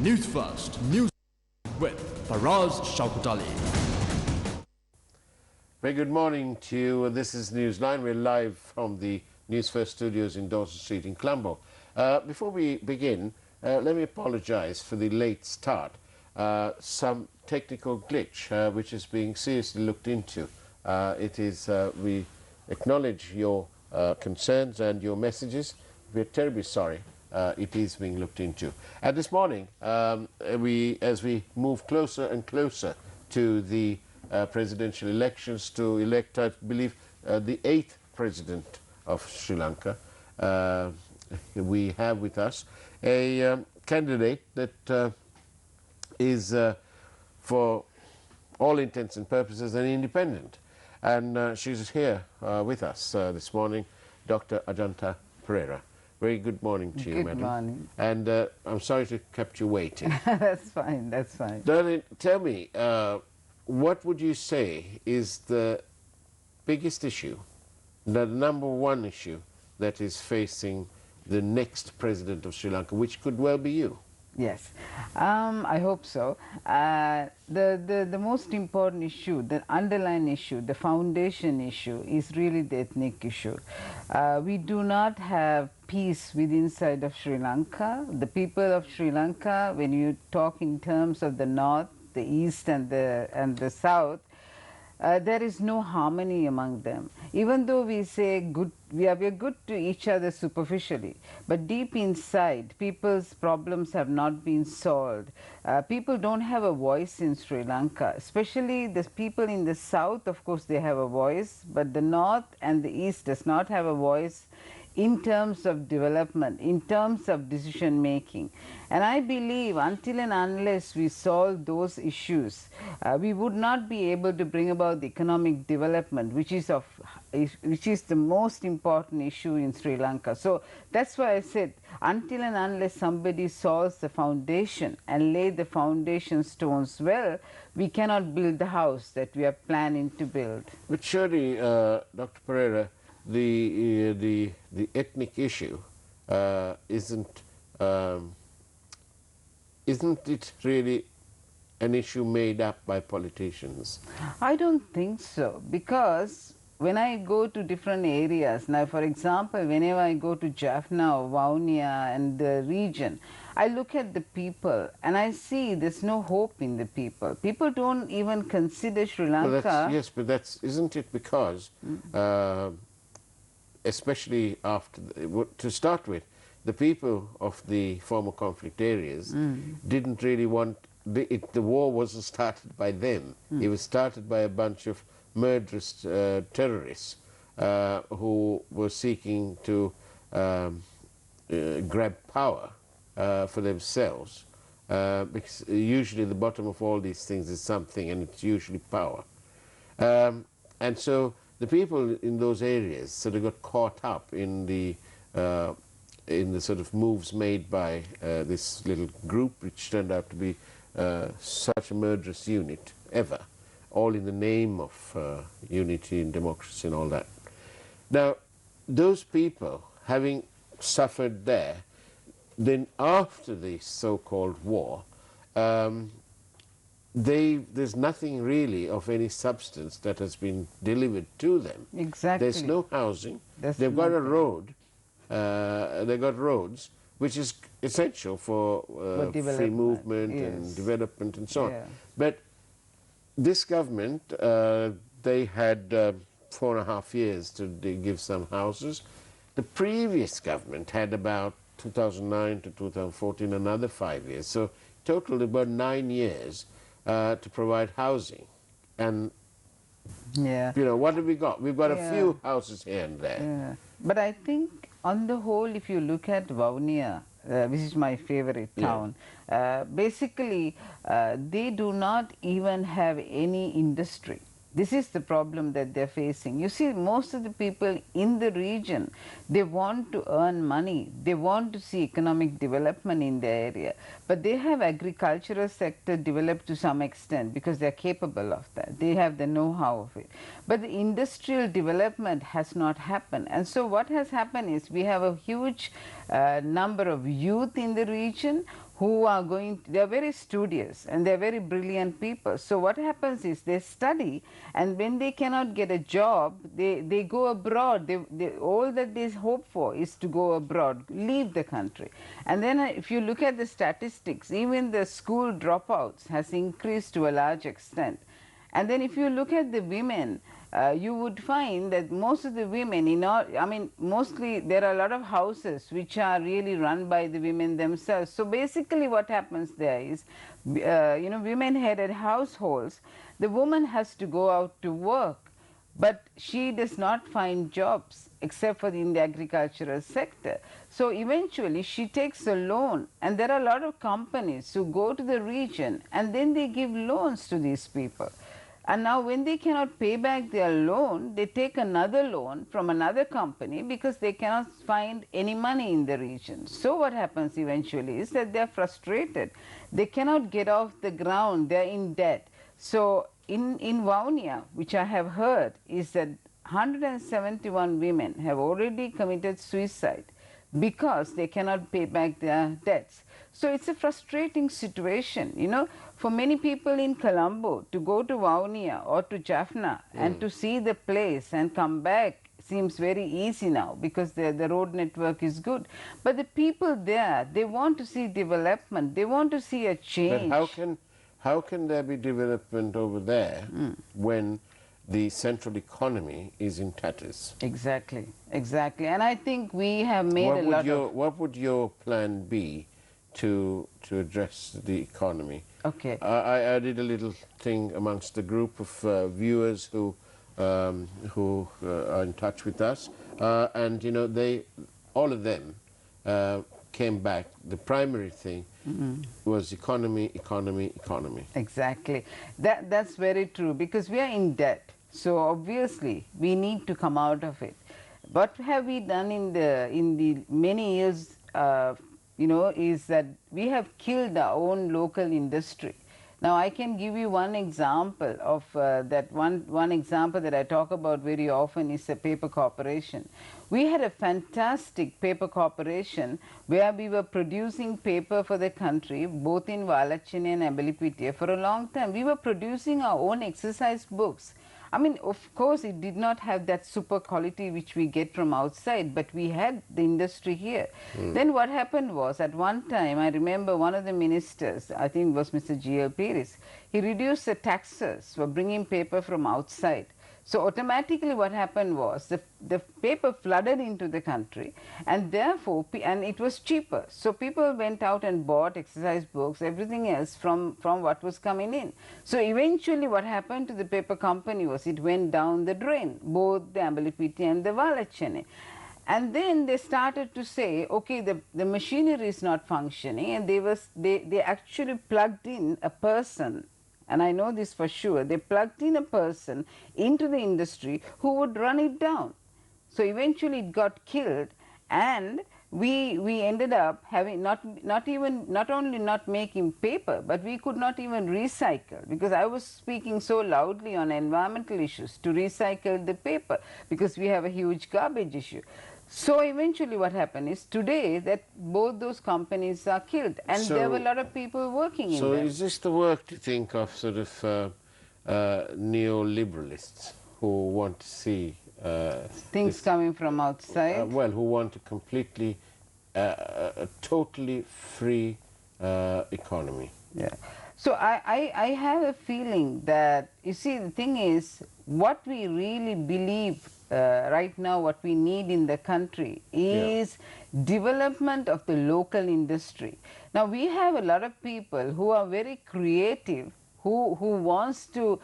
Newsfirst, News with Faraz Shaukutali. Very good morning to you. This is Newsline. We're live from the Newsfirst studios in Dawson Street in Colombo. Before we begin, let me apologize for the late start. Some technical glitch which is being seriously looked into. We acknowledge your concerns and your messages. We're terribly sorry. It is being looked into. And this morning, as we move closer and closer to the presidential elections to elect, I believe, the 8th president of Sri Lanka, we have with us a candidate that is, for all intents and purposes, an independent. And she's here with us this morning, Dr. Ajanta Pereira. Very good morning to you, madam. Good morning. And I'm sorry to have kept you waiting. That's fine, that's fine. Darling, tell me, what would you say is the biggest issue, the number one issue that is facing the next president of Sri Lanka, which could well be you? Yes, I hope so. The most important issue, the underlying issue, the foundation issue is really the ethnic issue. We do not have peace within inside of Sri Lanka. The people of Sri Lanka, when you talk in terms of the north, the east and the south, there is no harmony among them. Even though we say good, we are good to each other superficially, but deep inside, people's problems have not been solved. People don't have a voice in Sri Lanka, especially the people in the south. Of course, they have a voice, but the north and the east does not have a voice in terms of development, in terms of decision making. And I believe until and unless we solve those issues, we would not be able to bring about the economic development, which is the most important issue in Sri Lanka. So that's why I said, until and unless somebody solves the foundation and lay the foundation stones well, we cannot build the house that we are planning to build. But surely, Dr. Pereira, the ethnic issue isn't it really an issue made up by politicians? I don't think so, because when I go to different areas, now for example, whenever I go to Jaffna or Vaunia and the region, I look at the people and I see there's no hope in the people. People don't even consider Sri Lanka. Well, yes, but isn't it because especially after, to start with, the people of the former conflict areas didn't really want, the war wasn't started by them. It was started by a bunch of murderous terrorists who were seeking to grab power for themselves, because usually the bottom of all these things is something, and it's usually power. And so the people in those areas sort of got caught up in the sort of moves made by this little group, which turned out to be such a murderous unit ever, all in the name of unity and democracy and all that. Now, those people, having suffered there, then after the so-called war, there's nothing really of any substance that has been delivered to them. Exactly. There's no housing. They've got a road. They've got roads, which is essential for free movement and development and so on. Yeah. But this government, they had 4.5 years to give some houses. The previous government had about 2009 to 2014, another 5 years. So total about 9 years to provide housing. And you know, what have we got? We've got a few houses here and there. Yeah. But I think on the whole, if you look at Vaunia, which is my favorite town, basically they do not even have any industry. This is the problem that they're facing. You see, most of the people in the region, they want to earn money. They want to see economic development in their area. But they have agricultural sector developed to some extent because they're capable of that. They have the know-how of it. But the industrial development has not happened. And so what has happened is we have a huge number of youth in the region who are they're very studious and they're very brilliant people. So what happens is they study, and when they cannot get a job, they go abroad. All that they hope for is to go abroad, leave the country. And then if you look at the statistics, even the school dropouts has increased to a large extent. And then if you look at the women, you would find that most of the women, mostly there are a lot of houses which are really run by the women themselves. So basically what happens there is, women-headed households, the woman has to go out to work, but she does not find jobs except for in the agricultural sector. So eventually she takes a loan, and there are a lot of companies who go to the region and then they give loans to these people. And now when they cannot pay back their loan, they take another loan from another company because they cannot find any money in the region. So what happens eventually is that they are frustrated. They cannot get off the ground. They are in debt. So in Vaunia, which I have heard, is that 171 women have already committed suicide because they cannot pay back their debts. So it's a frustrating situation, for many people in Colombo to go to Vaunia or to Jaffna and to see the place and come back seems very easy now because the road network is good. But the people there, they want to see development, they want to see a change. But how can there be development over there when the central economy is in tatters? Exactly, exactly. And I think we have made a lot of... What would your plan be to address the economy? Okay. I did a little thing amongst the group of viewers who are in touch with us, and all of them came back. The primary thing was economy, economy, economy. Exactly. That's very true, because we are in debt. So obviously we need to come out of it. What have we done in the many years? Is that we have killed our own local industry. Now I can give you one example of that. One example that I talk about very often is the paper corporation. We had a fantastic paper corporation where we were producing paper for the country, both in Valachine and Abelipitia, for a long time. We were producing our own exercise books. I mean, of course, it did not have that super quality which we get from outside, but we had the industry here. Then what happened was, at one time, I remember one of the ministers, I think it was Mr. G.L. Pires, he reduced the taxes for bringing paper from outside. So automatically what happened was the paper flooded into the country, and therefore, and it was cheaper. So people went out and bought exercise books, everything else from what was coming in. So eventually what happened to the paper company was it went down the drain, both the Ambelipiti and the Valachene. And then they started to say, okay, the machinery is not functioning, and they actually plugged in a person. And I know this for sure, they plugged in a person into the industry who would run it down. So eventually it got killed, and we ended up having not only not making paper, but we could not even recycle, because I was speaking so loudly on environmental issues to recycle the paper, because we have a huge garbage issue. So eventually what happened is today that both those companies are killed, and there were a lot of people working in them. So is this the work, to think of, sort of neoliberalists who want to see things coming from outside? Well, who want a completely, a totally free economy? Yeah. So I have a feeling that, you see, the thing is, what we really believe right now, what we need in the country is development of the local industry. Now we have a lot of people who are very creative, who wants to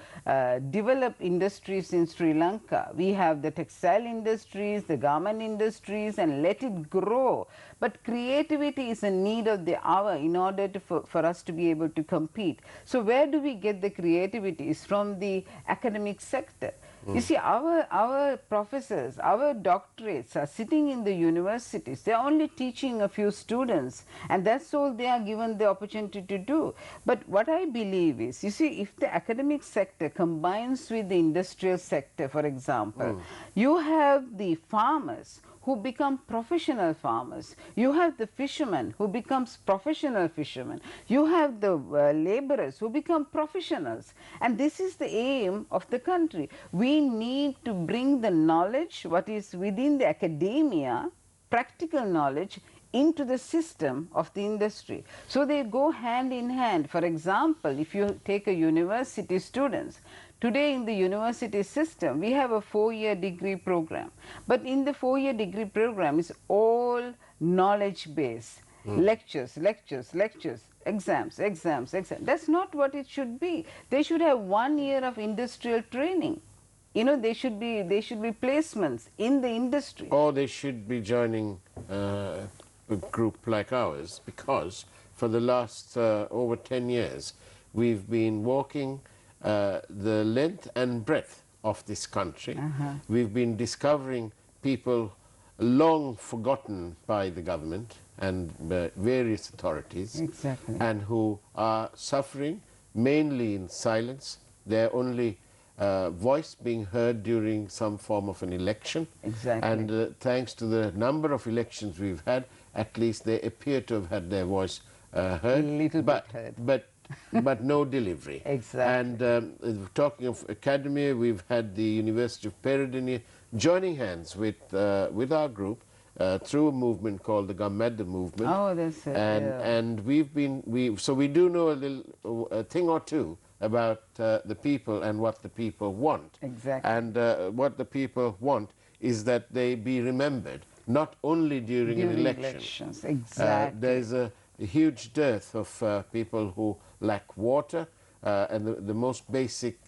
develop industries in Sri Lanka. We have the textile industries, the garment industries, and let it grow. But creativity is a need of the hour in order to, for us to be able to compete. So where do we get the creativity? It's from the academic sector. You see, our professors, our doctorates are sitting in the universities. They are only teaching a few students, and that's all they are given the opportunity to do. But what I believe is, you see, if the academic sector combines with the industrial sector, for example, you have the farmers who become professional farmers. You have the fishermen who becomes professional fishermen. You have the laborers who become professionals. And this is the aim of the country. We need to bring the knowledge, what is within the academia, practical knowledge, into the system of the industry. So they go hand in hand. For example, if you take a university students, today in the university system, we have a 4-year degree program. But in the 4-year degree program is all knowledge based. Lectures, lectures, lectures, exams, exams, exams. That's not what it should be. They should have 1 year of industrial training. You know, they should be placements in the industry. Or they should be joining a group like ours, because for the last over 10 years we've been walking the length and breadth of this country. We've been discovering people long forgotten by the government and various authorities, Exactly. and who are suffering mainly in silence. Their only voice being heard during some form of an election. Exactly. And thanks to the number of elections we've had, at least they appear to have had their voice heard. Little bit heard. But no delivery. Exactly. And talking of academia, we've had the University of Peradeniya joining hands with our group through a movement called the Gammadda movement. Oh, that's it. And so we do know a thing or two about the people and what the people want. Exactly. And what the people want is that they be remembered, not only during an election. Elections, exactly. There's a huge dearth of people who lack water and the most basic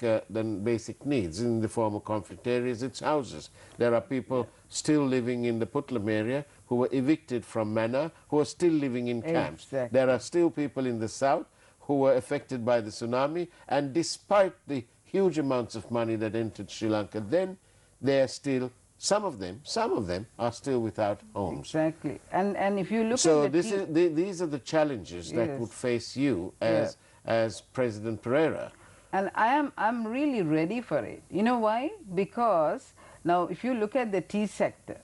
needs in the form of conflict areas. It's houses. There are people still living in the Putlam area who were evicted from Mannar, who are still living in camps. Exactly. There are still people in the south who were affected by the tsunami, and despite the huge amounts of money that entered Sri Lanka, then they are still, some of them are still without homes. Exactly. And if you look So at these are the challenges that would face you as President Pereira. And I'm really ready for it. You know why? Because now if you look at the tea sector,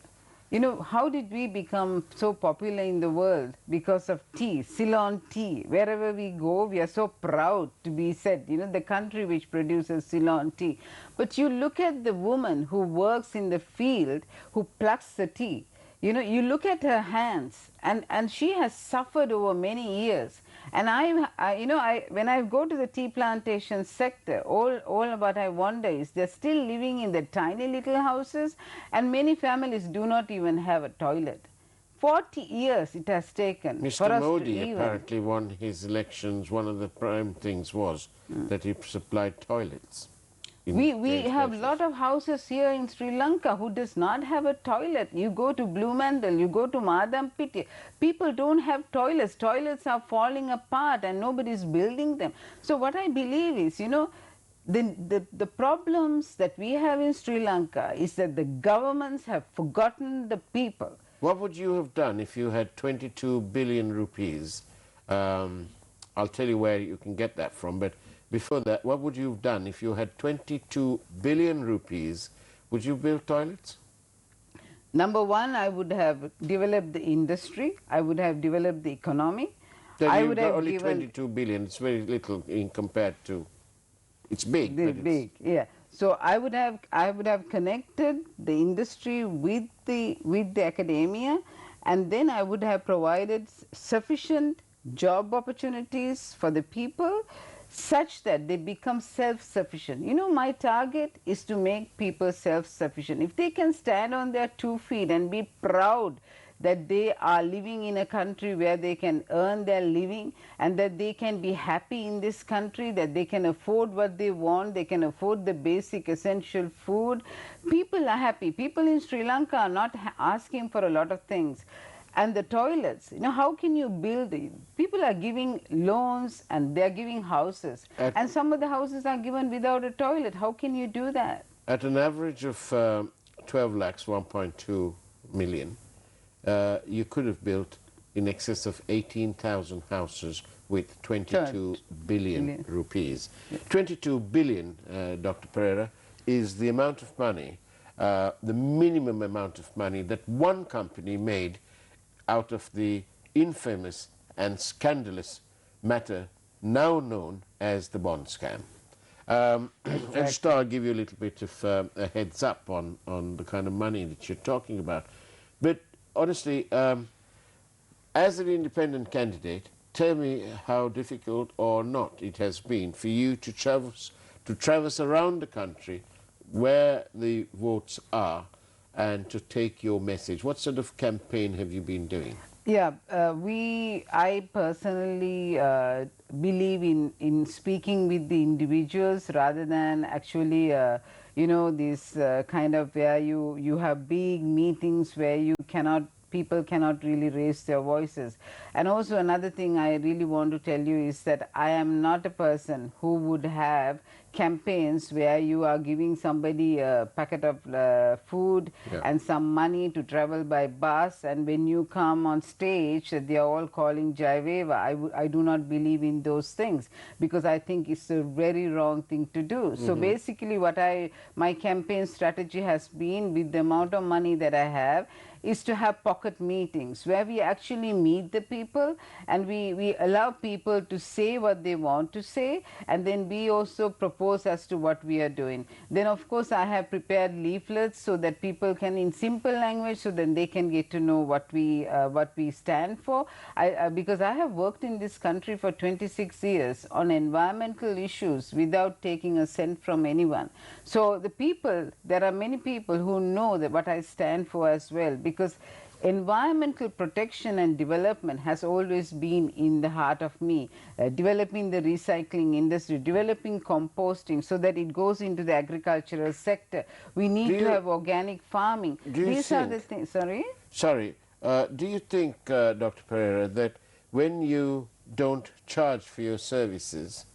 you know, how did we become so popular in the world? Because of tea, Ceylon tea. Wherever we go, we are so proud to be said, you know, the country which produces Ceylon tea. But you look at the woman who works in the field, who plucks the tea. You know, you look at her hands, and she has suffered over many years. And when I go to the tea plantation sector, all what I wonder is they're still living in the tiny little houses, and many families do not even have a toilet. 40 years it has taken for Mr. us Modi to even... apparently won his elections. One of the prime things was that he supplied toilets. We have a lot of houses here in Sri Lanka who does not have a toilet. You go to Blumandal, you go to Madampiti, people don't have toilets. Toilets are falling apart and nobody is building them. So what I believe is, you know, the problems that we have in Sri Lanka is that the governments have forgotten the people. What would you have done if you had 22 billion rupees? I'll tell you where you can get that from, but before that, what would you have done if you had 22 billion rupees? Would you build toilets? Number one, I would have developed the industry. I would have developed the economy. Then I you've would got have only given 22 billion. It's very little in compared to... It's big. the but it's- big, yeah. So I would have connected the industry with the academia, and then I would have provided sufficient job opportunities for the people, such that they become self-sufficient. You know, my target is to make people self-sufficient. If they can stand on their 2 feet and be proud that they are living in a country where they can earn their living, and that they can be happy in this country, that they can afford what they want, they can afford the basic essential food, people are happy. People in Sri Lanka are not asking for a lot of things. And the toilets, you know, how can you build it? People are giving loans and they're giving houses. And some of the houses are given without a toilet. How can you do that? At an average of 12 lakhs, 1.2 million, you could have built in excess of 18,000 houses with 22 billion rupees. 22 billion, Dr. Pereira, is the amount of money the minimum amount of money that one company made out of the infamous and scandalous matter now known as the bond scam. And just I'll give you a little bit of a heads up on the kind of money that you're talking about. But honestly, as an independent candidate, tell me how difficult or not it has been for you to traverse around the country where the votes are and to take your message. What sort of campaign have you been doing? Yeah, I personally believe in speaking with the individuals rather than actually, this kind of where you have big meetings where people cannot really raise their voices. And also another thing I really want to tell you is that I am not a person who would have campaigns where you are giving somebody a packet of food and some money to travel by bus, and when you come on stage they are all calling Jai Veva. I do not believe in those things because I think it's a very wrong thing to do. So basically my campaign strategy has been, with the amount of money that I have, is to have pocket meetings where we actually meet the people and we allow people to say what they want to say, and then we also propose as to what we are doing. Then of course I have prepared leaflets so that people can, in simple language, so then they can get to know what we stand for. Because I have worked in this country for 26 years on environmental issues without taking a cent from anyone. So there are many people who know that what I stand for as well, because environmental protection and development has always been in the heart of me. Developing the recycling industry, developing composting so that it goes into the agricultural sector. We need to have organic farming. These are the things. Sorry? Do you think, Dr. Pereira, that when you don't charge for your services,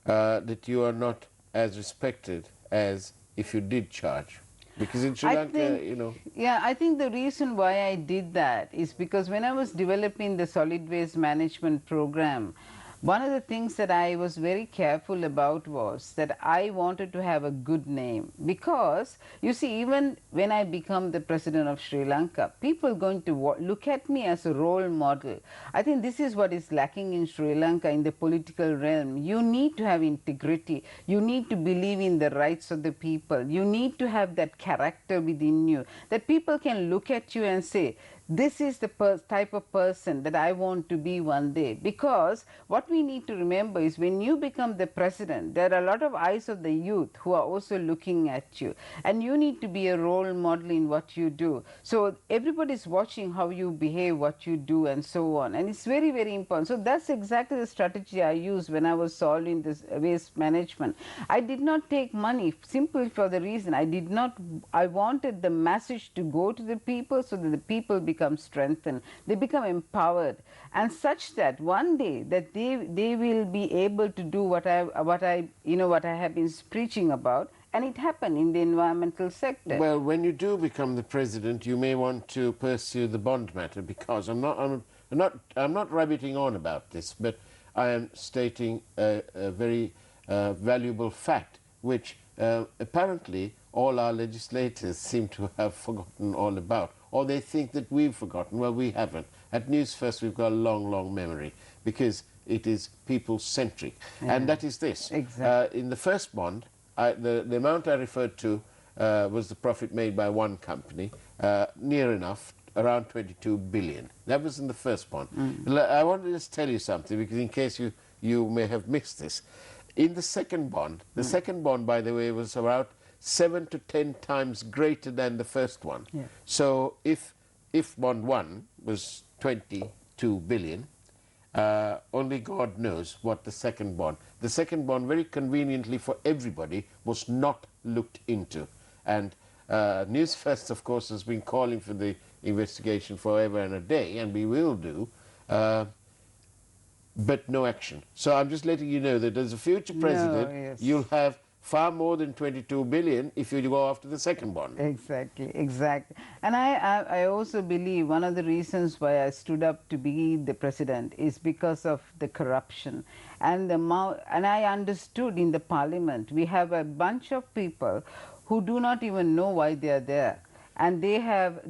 that you are not as respected as if you did charge? Because in Sri Lanka, Yeah, I think the reason why I did that is because when I was developing the solid waste management program, one of the things that I was very careful about was that I wanted to have a good name, because you see, even when I become the president of Sri Lanka, people are going to look at me as a role model. I think this is what is lacking in Sri Lanka in the political realm. You need to have integrity. You need to believe in the rights of the people. You need to have that character within you, that people can look at you and say, this is the type of person that I want to be one day. Because what we need to remember is, when you become the president, there are a lot of eyes of the youth who are also looking at you, and you need to be a role model in what you do. So everybody is watching how you behave, what you do, and so on, and it's very, very important. So that's exactly the strategy I used when I was solving this waste management. I did not take money simply for the reason I wanted the message to go to the people, so that the people become strengthened, they become empowered, and such that one day that they will be able to do what I have been preaching about. And it happened in the environmental sector. Well, when you do become the president, you may want to pursue the bond matter, because I'm not rabbiting on about this, but I am stating a very valuable fact, which apparently all our legislators seem to have forgotten all about, or they think that we've forgotten. Well, we haven't. At Newsfirst, we've got a long, long memory, because it is people-centric. And that is this. Exactly. In the first bond, the amount I referred to was the profit made by one company, near enough, around 22 billion. That was in the first bond. I want to just tell you something, because in case you may have missed this. In the second bond, by the way, was about 7 to 10 times greater than the first one. Yeah. So if bond 1 was 22 billion, only God knows what the second bond. The second bond, very conveniently for everybody, was not looked into. And Newsfirst, of course, has been calling for the investigation forever and a day, and we will do, but no action. So I'm just letting you know that as a future president, you'll have far more than 22 billion if you go after the second bond. Exactly. And I also believe one of the reasons why I stood up to be the president is because of the corruption. And I understood in the parliament, we have a bunch of people who do not even know why they are there. And they have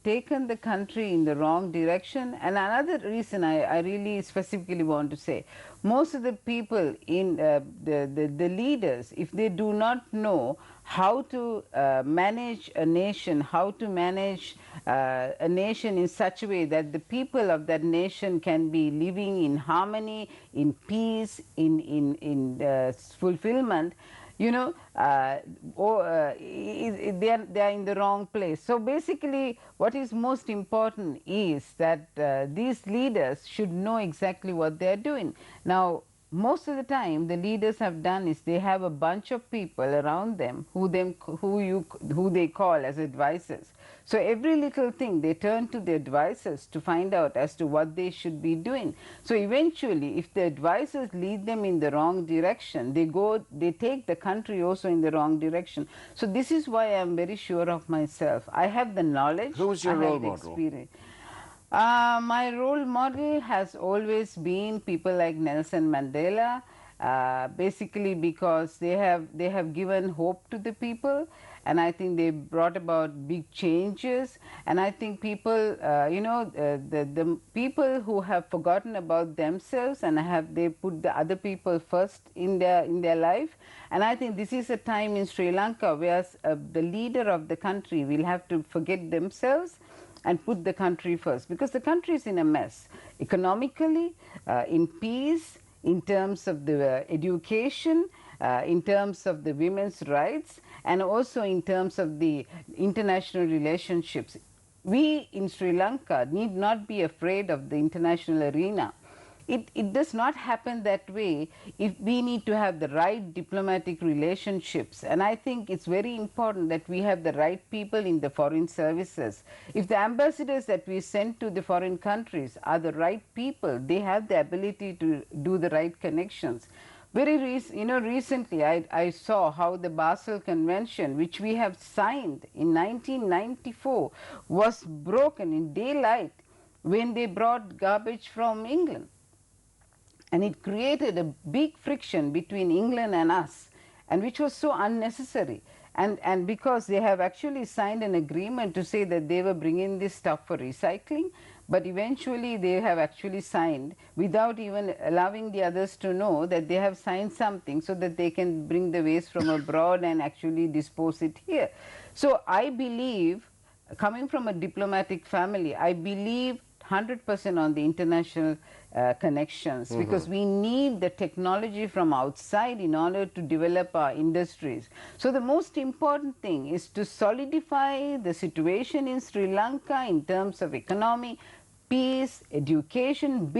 taken the country in the wrong direction. And another reason I really specifically want to say, most of the people in the leaders, if they do not know how to manage a nation, how to manage a nation in such a way that the people of that nation can be living in harmony, in peace, in fulfillment, you know, they are in the wrong place. So basically what is most important is that these leaders should know exactly what they are doing. Now most of the time the leaders have done is they have a bunch of people around them who they call as advisors. So every little thing they turn to the advisors to find out as to what they should be doing. So eventually if the advisors lead them in the wrong direction, they take the country also in the wrong direction. So this is why I am very sure of myself. I have the knowledge. Who was your I role have the model? experience. My role model has always been people like Nelson Mandela, basically because they have given hope to the people, and I think they brought about big changes. And I think people, the people who have forgotten about themselves and they put the other people first in their life. And I think this is a time in Sri Lanka where the leader of the country will have to forget themselves and put the country first, because the country is in a mess economically, in peace, in terms of the education, in terms of the women's rights, and also in terms of the international relationships. We in Sri Lanka need not be afraid of the international arena. It does not happen that way if we need to have the right diplomatic relationships. And I think it's very important that we have the right people in the foreign services. If the ambassadors that we send to the foreign countries are the right people, they have the ability to do the right connections. Recently I saw how the Basel Convention, which we have signed in 1994, was broken in daylight when they brought garbage from England. And it created a big friction between England and us, and which was so unnecessary. And because they have actually signed an agreement to say that they were bringing this stuff for recycling, but eventually they have actually signed without even allowing the others to know that they have signed something so that they can bring the waste from abroad and actually dispose it here. So I believe, coming from a diplomatic family, I believe 100% on the international connections, because we need the technology from outside in order to develop our industries. So the most important thing is to solidify the situation in Sri Lanka in terms of economy, peace, education,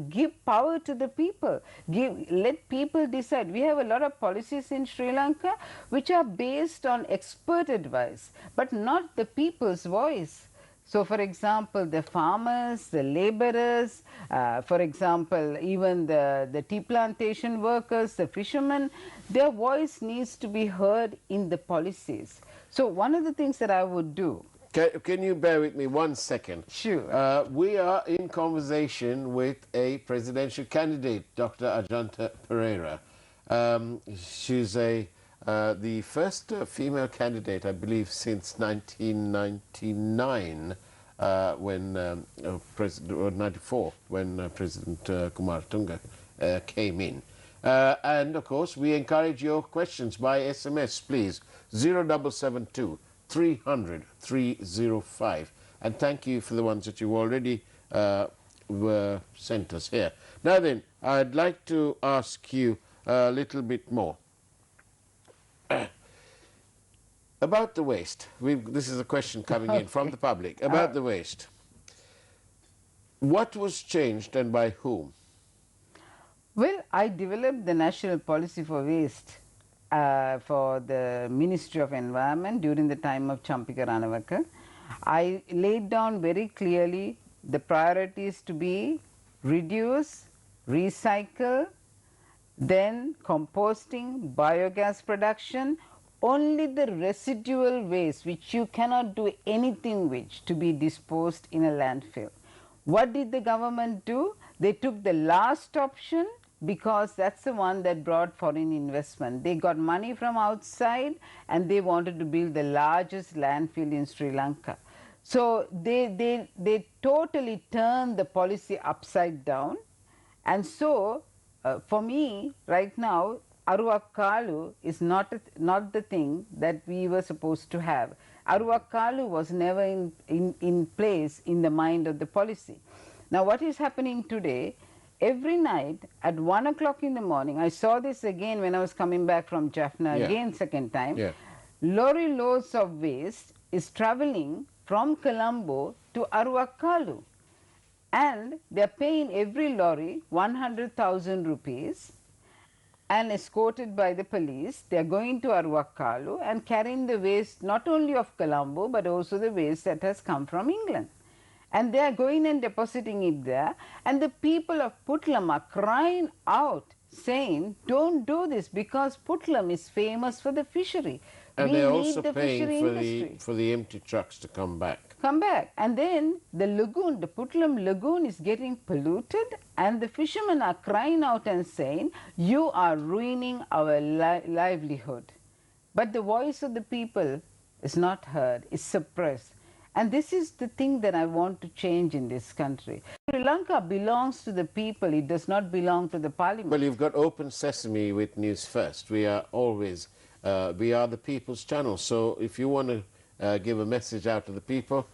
give power to the people, let people decide. We have a lot of policies in Sri Lanka which are based on expert advice, but not the people's voice. So for example, the farmers, the laborers, for example, even the tea plantation workers, the fishermen, their voice needs to be heard in the policies. So one of the things that I would do. Can you bear with me 1 second? Sure. We are in conversation with a presidential candidate, Dr. Ajanta Pereira. She's the first female candidate, I believe, since 1999, when 94, when President Kumaratunga came in. And of course, we encourage your questions by SMS, please. 0772 300 305. And thank you for the ones that you've already sent us here. Now then, I'd like to ask you a little bit more. About the waste. This is a question coming in from the public. About the waste. What was changed and by whom? Well, I developed the national policy for waste for the Ministry of Environment during the time of Champika Ranawaka. I laid down very clearly the priorities to be reduce, recycle, then composting, biogas production, only the residual waste which you cannot do anything with to be disposed in a landfill. What did the government do? They took the last option because that's the one that brought foreign investment. They got money from outside and they wanted to build the largest landfill in Sri Lanka. So they totally turned the policy upside down. And so for me right now, Aruwakkalu is not the thing that we were supposed to have. Aruwakkalu was never in place in the mind of the policy. Now what is happening today, every night at 1 o'clock in the morning, I saw this again when I was coming back from Jaffna, again second time, lorry loads of waste is travelling from Colombo to Aruwakkalu, and they are paying every lorry 100,000 rupees and escorted by the police. They are going to Aruwakkalu and carrying the waste not only of Colombo but also the waste that has come from England. And they are going and depositing it there, and the people of Puttlam are crying out saying, don't do this, because Puttlam is famous for the fishery. And we they're need also the paying for the empty trucks to come back. Come back. And then the lagoon, the Puttlam lagoon is getting polluted, and the fishermen are crying out and saying, you are ruining our livelihood. But the voice of the people is not heard, is suppressed. And this is the thing that I want to change in this country. Sri Lanka belongs to the people, it does not belong to the parliament. Well, you've got open sesame with News First. We are always, we are the people's channel. So if you want to give a message out to the people,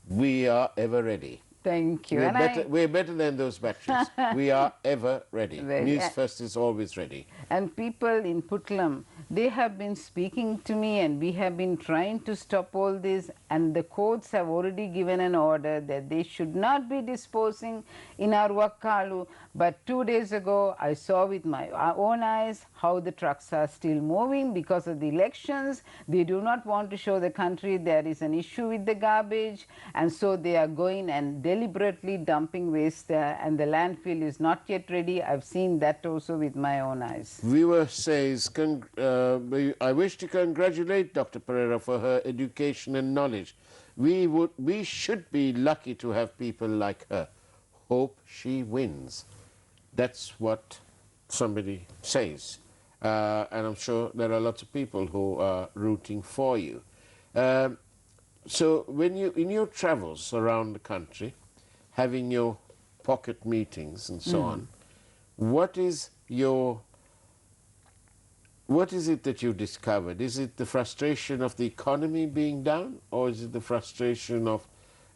we are ever ready. Thank you. We're better than those batteries. We are ever ready. News First is always ready. And people in Puttlam, they have been speaking to me, and we have been trying to stop all this, and the courts have already given an order that they should not be disposing in Aruwakkalu. But 2 days ago, I saw with my own eyes how the trucks are still moving because of the elections. They do not want to show the country there is an issue with the garbage, and so they are going and deliberately dumping waste there, and the landfill is not yet ready. I've seen that also with my own eyes. Viewer says, I wish to congratulate Dr. Pereira for her education and knowledge. We should be lucky to have people like her. Hope she wins. That's what somebody says. And I'm sure there are lots of people who are rooting for you. So when in your travels around the country, having your pocket meetings and so on, what is it that you discovered? Is it the frustration of the economy being down, or is it the frustration of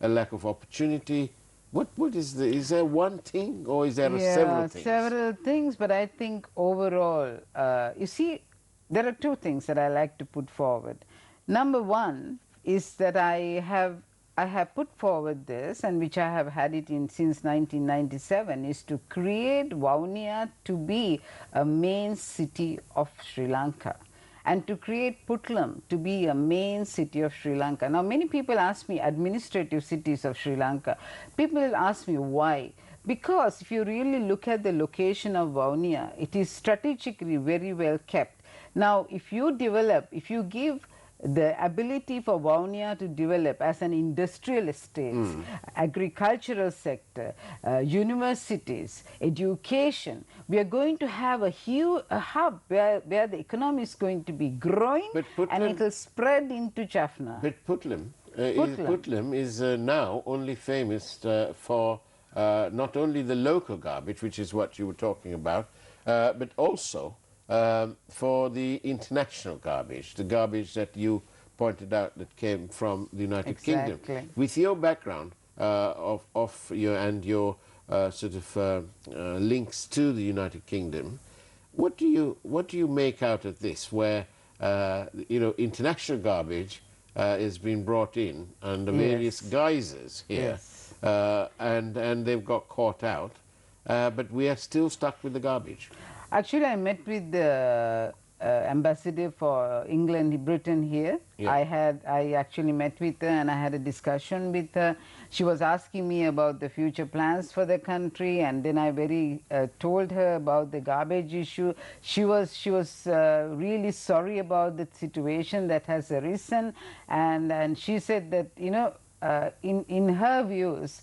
a lack of opportunity? What is there one thing, or is there several things? Several things, but I think overall, you see, there are two things that I like to put forward. Number one is that I have put forward this, and which I have had it in since 1997, is to create Vavuniya to be a main city of Sri Lanka, and to create Puttlam to be a main city of Sri Lanka. Now many people ask me administrative cities of Sri Lanka. People ask me why. Because if you really look at the location of Vavuniya, it is strategically very well kept. Now if you give the ability for Vavuniya to develop as an industrial estate, agricultural sector, universities, education, we are going to have a hub where the economy is going to be growing, and it will spread into Jaffna. But Puttlam is now only famous for not only the local garbage, which is what you were talking about, but also for the international garbage, the garbage that you pointed out that came from the United Kingdom. With your background of your sort of links to the United Kingdom, what do you make out of this, where international garbage is being brought in under various guises here, and they've got caught out, but we are still stuck with the garbage? Actually, I met with the ambassador for Britain here. I actually met with her, and I had a discussion with her. She was asking me about the future plans for the country, and then I told her about the garbage issue. She was really sorry about the situation that has arisen, and she said that in her views,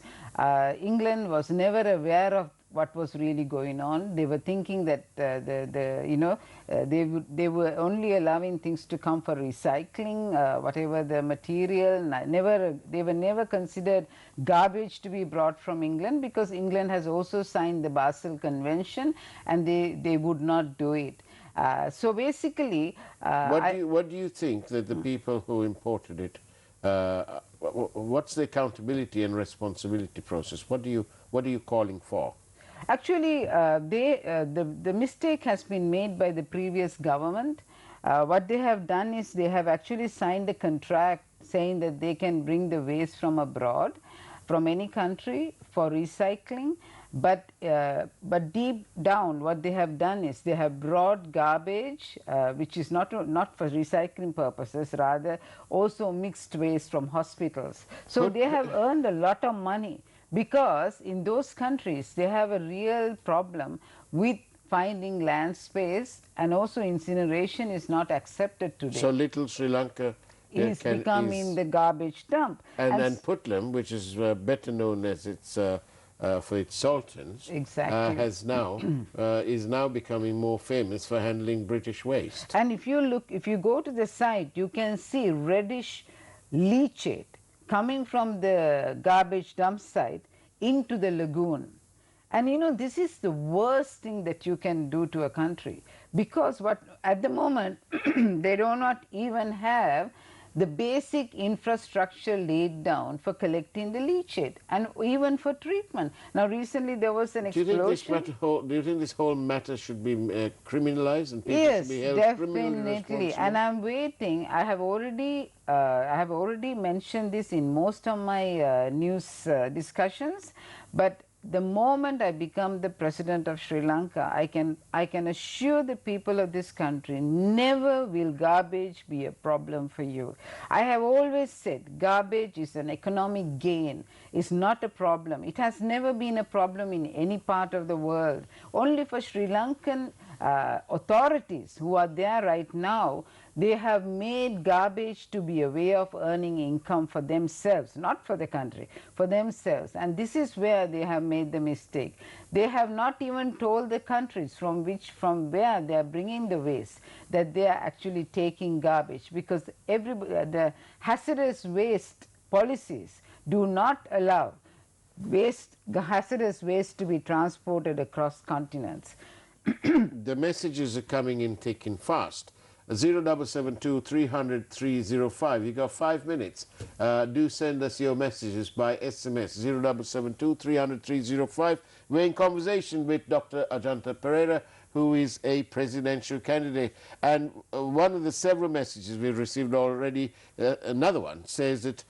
England was never aware of what was really going on. They were thinking that they were only allowing things to come for recycling, whatever the material. They were never considered garbage to be brought from England, because England has also signed the Basel Convention, and they would not do it. So basically, what do you think that the people who imported it? What's the accountability and responsibility process? What are you calling for? Actually, the mistake has been made by the previous government. What they have done is they have actually signed a contract saying that they can bring the waste from abroad, from any country, for recycling. But deep down, what they have done is they have brought garbage, which is not for recycling purposes, rather also mixed waste from hospitals. So they have earned a lot of money, because in those countries they have a real problem with finding land space, and also incineration is not accepted today. So little Sri Lanka is becoming the garbage dump. And Putlam, which is better known as for its sultans, exactly. is now becoming more famous for handling British waste. And if you go to the site, you can see reddish leachate coming from the garbage dump site into the lagoon. And you know, this is the worst thing that you can do to a country, because at the moment they do not even have the basic infrastructure laid down for collecting the leachate and even for treatment. Now recently there was an explosion. Do you think this whole matter should be criminalized and people yes, should be held criminally responsible? Definitely. And I'm waiting. I have already mentioned this in most of my news discussions, but the moment I become the president of Sri Lanka, I can assure the people of this country, never will garbage be a problem for you. I have always said garbage is an economic gain, it's not a problem. It has never been a problem in any part of the world. Only for Sri Lankan authorities who are there right now, they have made garbage to be a way of earning income for themselves, not for the country, for themselves. And this is where they have made the mistake. They have not even told the countries from where they are bringing the waste that they are actually taking garbage, because the hazardous waste policies do not allow hazardous waste to be transported across continents. The messages are coming in thick and fast. 0772 300 305. You got 5 minutes. Do send us your messages by SMS. 0772 300 305. We're in conversation with Dr. Ajanta Pereira, who is a presidential candidate. And one of the several messages we've received already, another one, says that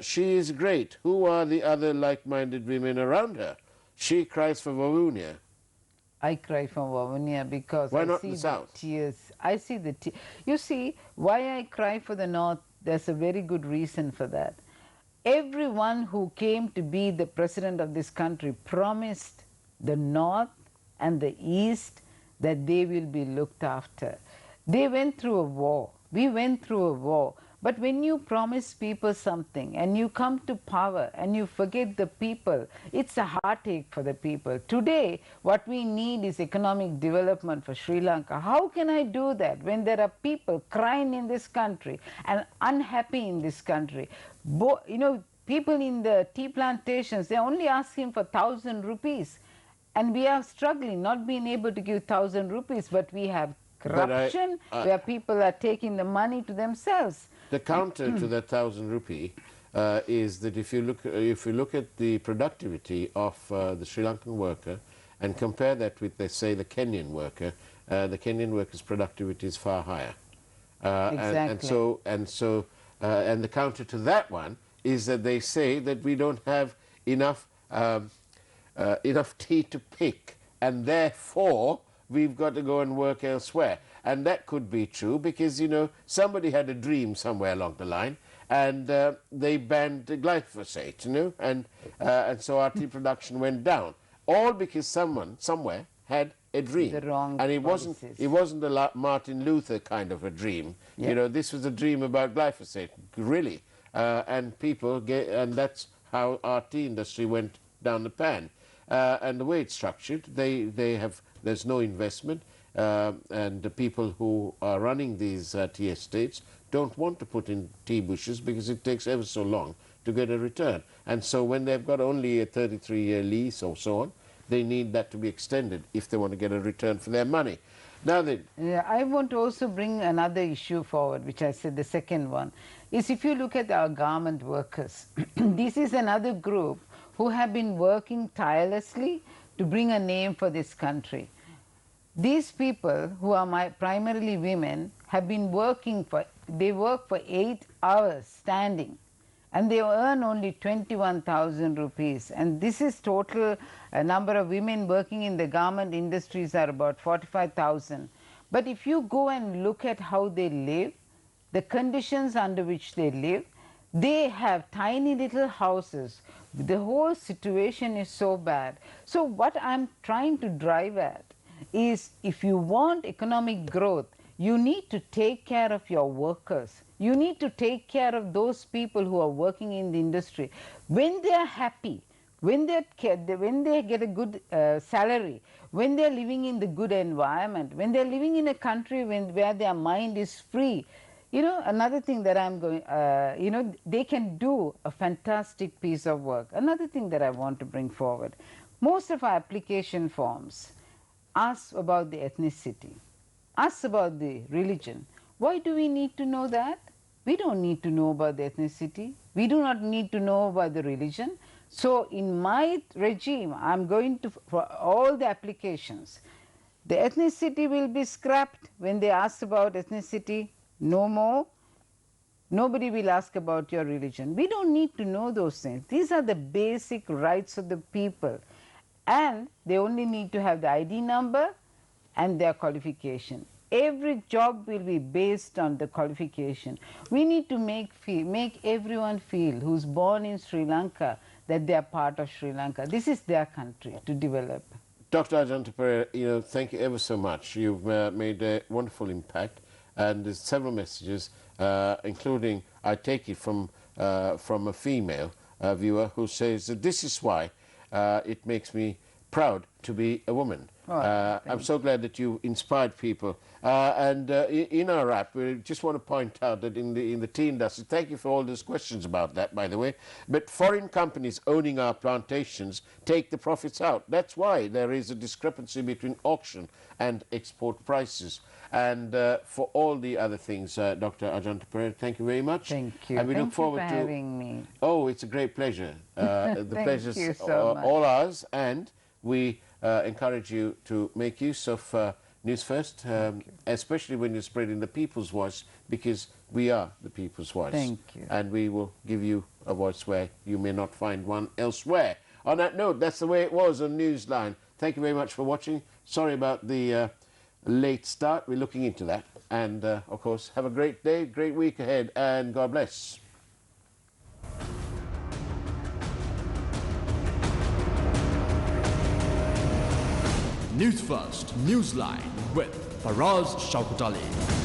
she is great. Who are the other like-minded women around her? She cries for Vavuniya. I cry for Vavuniya because why I not see the South? tears. I see the tears. You see, why I cry for the North, there's a very good reason for that. Everyone who came to be the president of this country promised the North and the East that they will be looked after. They went through a war. We went through a war. But when you promise people something and you come to power and you forget the people, it's a heartache for the people. Today, what we need is economic development for Sri Lanka. How can I do that when there are people crying in this country and unhappy in this country? People in the tea plantations, they're only asking for 1,000 rupees. And we are struggling, not being able to give 1,000 rupees, but we have corruption where people are taking the money to themselves. The counter to that 1,000 rupee is that if you look at the productivity of the Sri Lankan worker and compare that with, let's say, the Kenyan worker, the Kenyan worker's productivity is far higher. Exactly. And the counter to that one is that they say that we don't have enough tea to pick, and therefore we've got to go and work elsewhere. And that could be true because, somebody had a dream somewhere along the line and they banned glyphosate, and so our tea production went down. All because someone, somewhere, had a dream. The wrong and it policies. wasn't a Martin Luther kind of a dream. Yeah. This was a dream about glyphosate, really. And that's how our tea industry went down the pan. and the way it's structured, there's no investment, and the people who are running these tea estates don't want to put in tea bushes because it takes ever so long to get a return. And so when they've got only a 33-year lease or so on, they need that to be extended if they want to get a return for their money. Now then, yeah, I want to also bring another issue forward, which I said the second one, is if you look at our garment workers, this is another group who have been working tirelessly to bring a name for this country. These people, who are primarily women, have been working they work for 8 hours standing, and they earn only 21,000 rupees. And this is total number of women working in the garment industries are about 45,000. But if you go and look at how they live, the conditions under which they live, they have tiny little houses. The whole situation is so bad. So what I'm trying to drive at is, if you want economic growth, you need to take care of your workers. You need to take care of those people who are working in the industry. When they are happy, when they get a good salary, when they are living in the good environment, when they are living in a country where their mind is free, you know, another thing that I'm going, you know, they can do a fantastic piece of work. Another thing that I want to bring forward, most of our application forms ask about the ethnicity, ask about the religion. Why do we need to know that? We don't need to know about the ethnicity. We do not need to know about the religion. So in my regime, I'm going to, for all the applications, the ethnicity will be scrapped. When they ask about ethnicity, no more. Nobody will ask about your religion. We don't need to know those things. These are the basic rights of the people. And they only need to have the ID number and their qualification. Every job will be based on the qualification. We need to make everyone feel who's born in Sri Lanka that they are part of Sri Lanka. This is their country to develop. Dr. Ajanta Perera, you know, thank you ever so much. You've made a wonderful impact, and there's several messages, including, I take it from a female viewer who says that this is why it makes me proud to be a woman. I'm so glad that you inspired people. In our wrap, we just want to point out that in the tea industry, thank you for all those questions about that, by the way, but foreign companies owning our plantations take the profits out. That's why there is a discrepancy between auction and export prices. And for all the other things, Dr. Ajanta Perera, thank you very much. Thank you. And we Thank look forward you for to having me. Oh, it's a great pleasure. The pleasure's you so much. all ours, and we encourage you to make use of News First, especially when you're spreading the people's voice, because we are the people's voice. Thank you. And we will give you a voice where you may not find one elsewhere. On that note, that's the way it was on Newsline. Thank you very much for watching. Sorry about the late start. We're looking into that. And, of course, have a great day, great week ahead, and God bless. Newsfirst Newsline with Faraz Shaukut Ali.